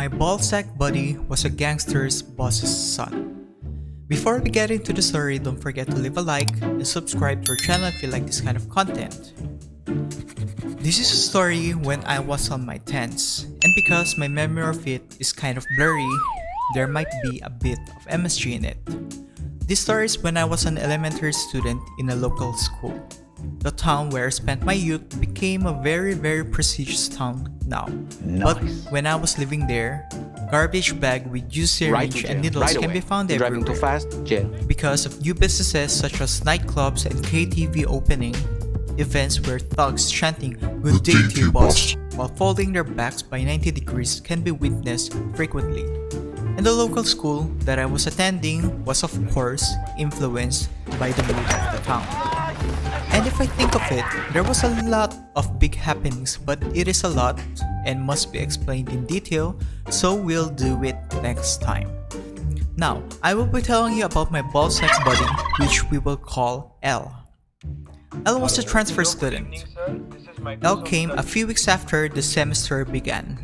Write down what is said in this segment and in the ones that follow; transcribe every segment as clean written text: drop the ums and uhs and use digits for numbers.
My ballsack buddy was a gangster's boss's son. Before we get into the story, don't forget to leave a like and subscribe to our channel if you like this kind of content. This is a story when I was on my 10s, and because my memory of it is kind of blurry, there might be a bit of MSG in it. This story is when I was an elementary student in a local school. The town where I spent my youth became a very prestigious town now. Nice. But when I was living there, garbage bag with used syringe and needles can be found everywhere. Driving too fast, jail. Because of new businesses such as nightclubs and KTV opening, events where thugs chanting "Good day to you, boss" while folding their backs by 90 degrees can be witnessed frequently. And the local school that I was attending was of course influenced by the mood of the town. And if I think of it, there was a lot of big happenings, but it is a lot and must be explained in detail, so we'll do it next time. Now, I will be telling you about my ballsack buddy, which we will call L. L was a transfer student. L came a few weeks after the semester began.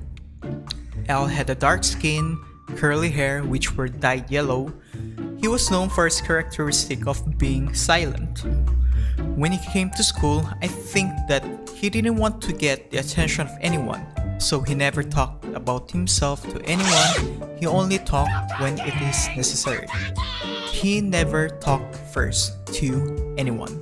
L had a dark skin, curly hair which were dyed yellow. He was known for his characteristic of being silent. When he came to school, I think that he didn't want to get the attention of anyone, so he never talked about himself to anyone. He only talked when it is necessary. He never talked first to anyone.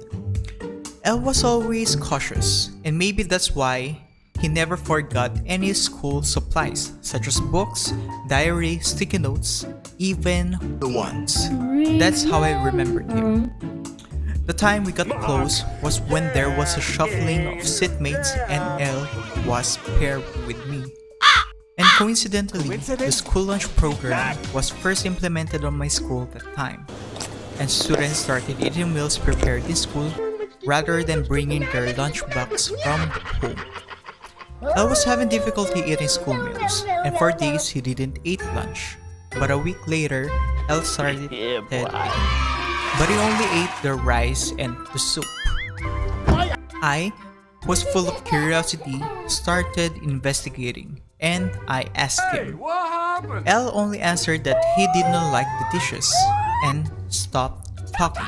L was always cautious, and maybe that's why he never forgot any school supplies such as books, diary, sticky notes, even the ones. That's how I remembered him. The time we got close was when there was a shuffling of seatmates and L was paired with me. And coincidentally, the school lunch program was first implemented on my school that time, and students started eating meals prepared in school rather than bringing their lunchbox from home. L was having difficulty eating school meals, and for days he didn't eat lunch. But a week later, L started eating, but he only ate the rice and the soup. I was full of curiosity, started investigating, and I asked him. L only answered that he did not like the dishes, and stopped talking.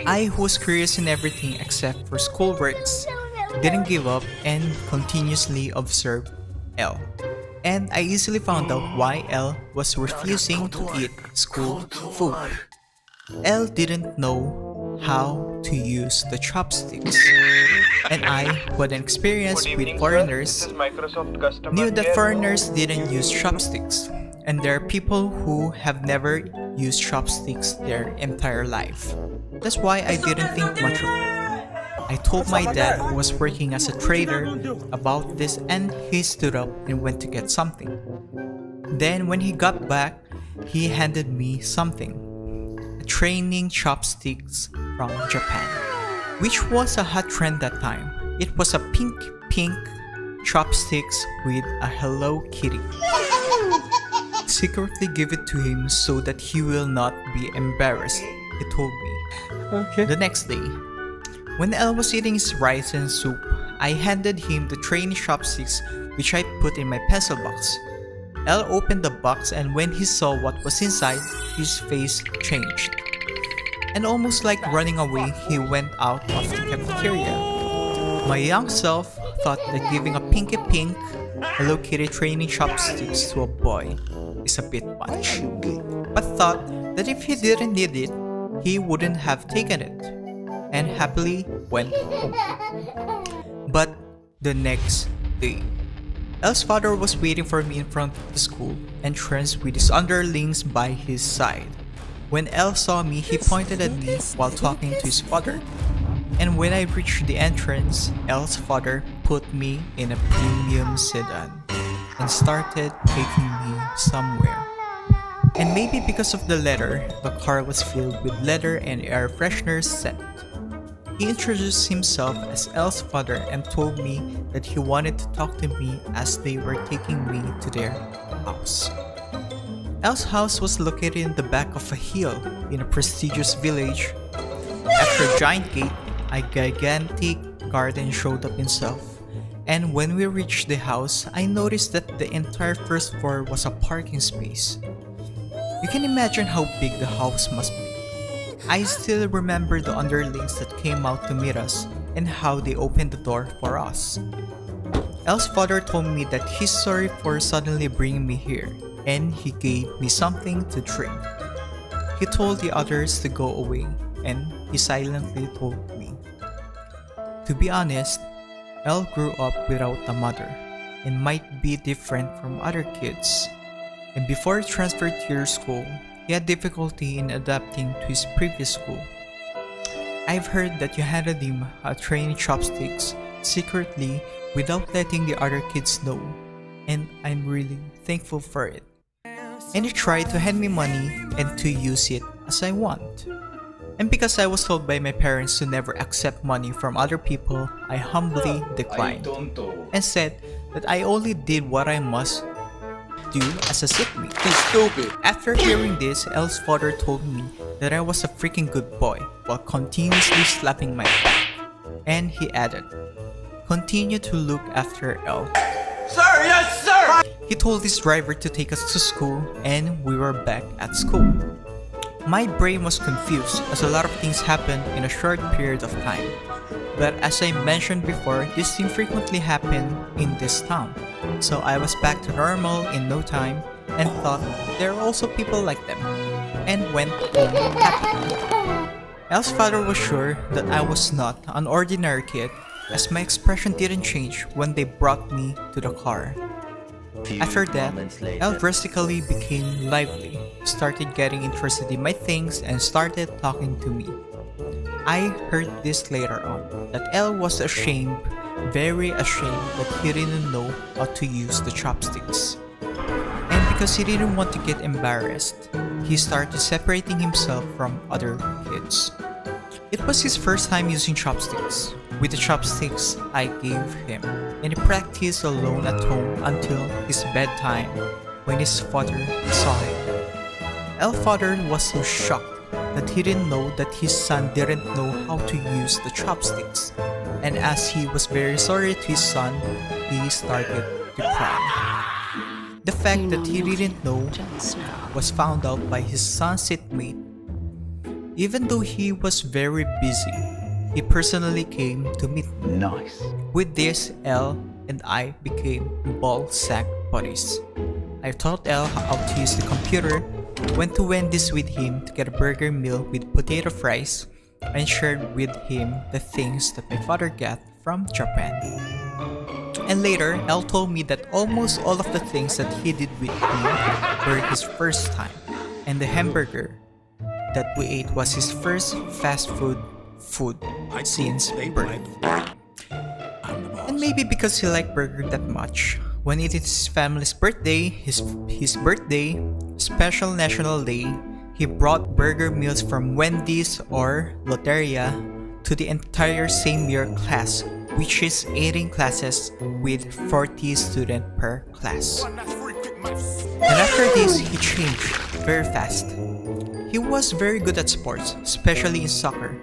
I, who was curious in everything except for schoolworks, didn't give up and continuously observed L. And I easily found out why L was refusing to eat school food. L didn't know how to use the chopsticks. And I, who had an experience with foreigners, knew that foreigners didn't use chopsticks. And there are people who have never used chopsticks their entire life. That's why I didn't think much of it. I told my dad, who was working as a trader, about this, and he stood up and went to get something. Then when he got back, he handed me something. Training chopsticks from Japan, which was a hot trend that time. It was a pink chopsticks with a Hello Kitty. Secretly give it to him so that he will not be embarrassed, he told me. Okay. The next day, when L was eating his rice and soup, I handed him the training chopsticks which I put in my pencil box. L opened the box, and when he saw what was inside, his face changed. And almost like running away, he went out of the cafeteria. My young self thought that giving a pink Hello Kitty training chopsticks to a boy is a bit much, but thought that if he didn't need it, he wouldn't have taken it, and happily went home. But the next day, L's father was waiting for me in front of the school entrance with his underlings by his side. When L saw me, he pointed at me while talking to his father. And when I reached the entrance, L's father put me in a premium sedan and started taking me somewhere. And maybe because of the leather, the car was filled with leather and air freshener scent. He introduced himself as L's father and told me that he wanted to talk to me as they were taking me to their house. L's house was located in the back of a hill in a prestigious village. After a giant gate, a gigantic garden showed up itself, And when we reached the house, I noticed that the entire first floor was a parking space. You can imagine how big the house must be. I still remember the underlings that came out to meet us and how they opened the door for us. Elle's father told me that he's sorry for suddenly bringing me here, and he gave me something to drink. He told the others to go away, and he silently told me. To be honest, Elle grew up without a mother and might be different from other kids. And before he transferred to your school, he had difficulty in adapting to his previous school. I've heard that you handed him a tray of chopsticks secretly without letting the other kids know, and I'm really thankful for it. And he tried to hand me money and to use it as I want. And because I was told by my parents to never accept money from other people, I humbly declined and said that I only did what I must do as a seatmate. He's stupid. After hearing this, Elle's father told me that I was a freaking good boy while continuously slapping my back. And he added, "Continue to look after Elle." Sir, yes, sir! He told his driver to take us to school, and we were back at school. My brain was confused as a lot of things happened in a short period of time. But as I mentioned before, this thing frequently happened in this town. So I was back to normal in no time and thought there are also people like them, and went home happy. Elle's father was sure that I was not an ordinary kid, as my expression didn't change when they brought me to the car. After that, Elle drastically became lively, started getting interested in my things, and started talking to me. I heard this later on, that Elle was ashamed, very ashamed that he didn't know how to use the chopsticks. And because he didn't want to get embarrassed, he started separating himself from other kids. It was his first time using chopsticks. With the chopsticks I gave him, and he practiced alone at home until his bedtime when his father saw him. Elle's father was so shocked that he didn't know that his son didn't know how to use the chopsticks, and as he was very sorry to his son, he started to cry. The fact that he didn't know was found out by his son's seatmate. Even though he was very busy, he personally came to meet me. Nice. With this, Elle and I became BALLSACK buddies. I taught Elle how to use the computer, went to Wendy's with him to get a burger meal with potato fries, and shared with him the things that my father got from Japan. And later, Elle told me that almost all of the things that he did with me were his first time, and the hamburger that we ate was his first fast food since birth. And maybe because he liked burger that much, when it is his family's birthday, his birthday, special national day, he brought burger meals from Wendy's or Loteria to the entire same year class, which is 18 classes with 40 students per class. And after this, he changed very fast. He was very good at sports, especially in soccer.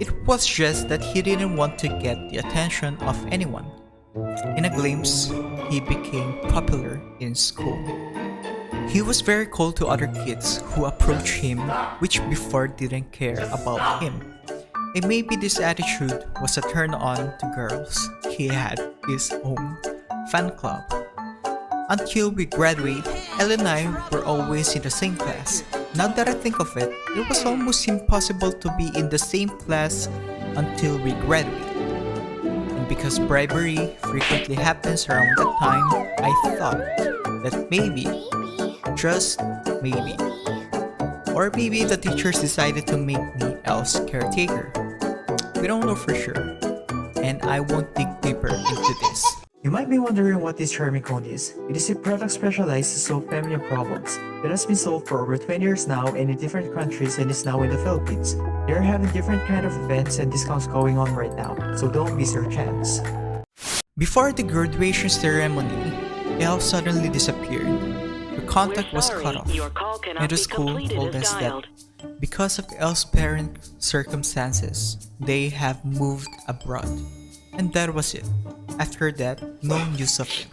It was just that he didn't want to get the attention of anyone. In a glimpse, he became popular in school. He was very cold to other kids who approached him, which before didn't care about him. And maybe this attitude was a turn on to girls. He had his own fan club. Until we graduated, Elle and I were always in the same class. Now that I think of it, it was almost impossible to be in the same class until we graduated. And because bribery frequently happens around that time, I thought that maybe, just maybe, or maybe the teachers decided to make me Elle's caretaker. We don't know for sure, and I won't dig deeper into this. You might be wondering what this charming cone is. It is a product specialized to solve feminine problems. It has been sold for over 20 years now and in different countries and is now in the Philippines. They are having different kind of events and discounts going on right now, so don't miss your chance. Before the graduation ceremony, Elle suddenly disappeared. The contact was cut off, and the school told us that because of Elle's parent circumstances, they have moved abroad. And that was it. After that, no news of him.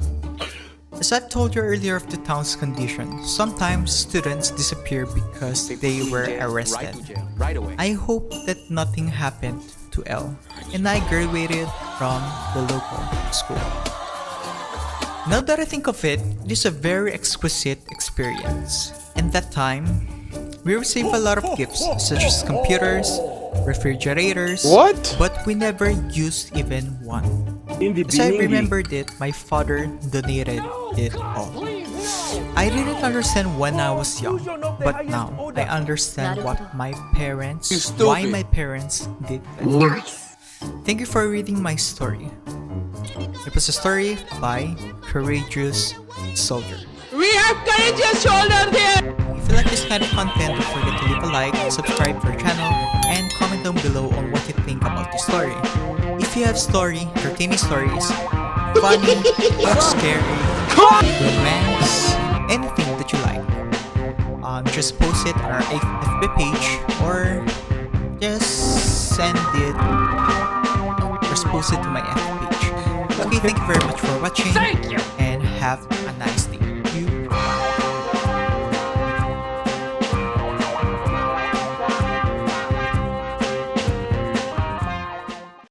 As I've told you earlier of the town's condition, sometimes students disappear because they were arrested. Right away. I hope that nothing happened to L, and I graduated from the local school. Now that I think of it, it is a very exquisite experience. And that time, we received a lot of gifts such as computers, refrigerators, but we never used even one. As I remembered it, my father donated it all. I didn't understand when I was young, but now I understand why my parents did that. Thank you for reading my story. It was a story by Courageous Soldier. We have courageous shoulders here. If you like this kind of content, don't forget to leave a like, subscribe to our channel, and comment down below on what you think about the story. If you have entertaining stories, funny, scary, romance, anything that you like, just post it on our FB page or just post it to my FB page. Okay, thank you very much for watching. Thank you. And have